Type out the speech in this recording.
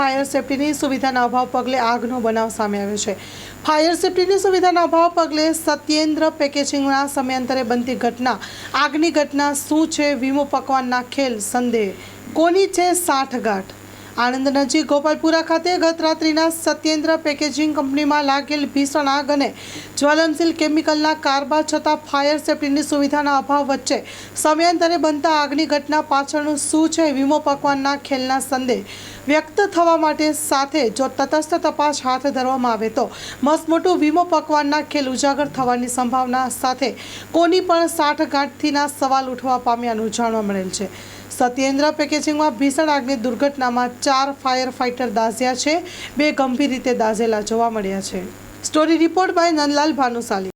Fire સેફટીની સુવિધાના અભાવ પગલે આગનો બનાવ સામે આવ્યો છે। ફાયર સેફટીની સુવિધાના અભાવ પગલે સત્યેન્દ્ર પેકેજિંગના સમયાંતરે બનતી ઘટના આગની ઘટના શું છે વીમો પકવાનના ખેલ સંદેહ કોની છે સાઠગાંઠ। આણંદ નજીક ગોપાલપુરા ખાતે ગત રાત્રિના સત્યેન્દ્ર પેકેજિંગ કંપનીમાં લાગેલ ભીષણ આગ અને જ્વલનશીલ કેમિકલના કારબા છતાં ફાયર સેફટીની સુવિધાના અભાવ વચ્ચે સમયાંતરે બનતા આગની ઘટના પાછળનું શું છે વીમો પકવાનના ખેલના સંદેહ વ્યક્ત થવા માટે સાથે જો તટસ્થ તપાસ હાથ ધરવામાં આવે તો મસમોટું વીમો પકવાનના ખેલ ઉજાગર થવાની સંભાવના સાથે કોની પણ સાઠગાંઠથીના સવાલ ઉઠવા પામ્યાનું જાણવા મળેલ છે। સત્યેન્દ્ર પેકેજિંગમાં ભીષણ આગની દુર્ઘટનામાં 4 ફાયર ફાઇટર દાઝ્યા છે, 2 ગંભીર રીતે દાઝેલા જોવા મળ્યા છે। Story report by Nandlal Bhanushali.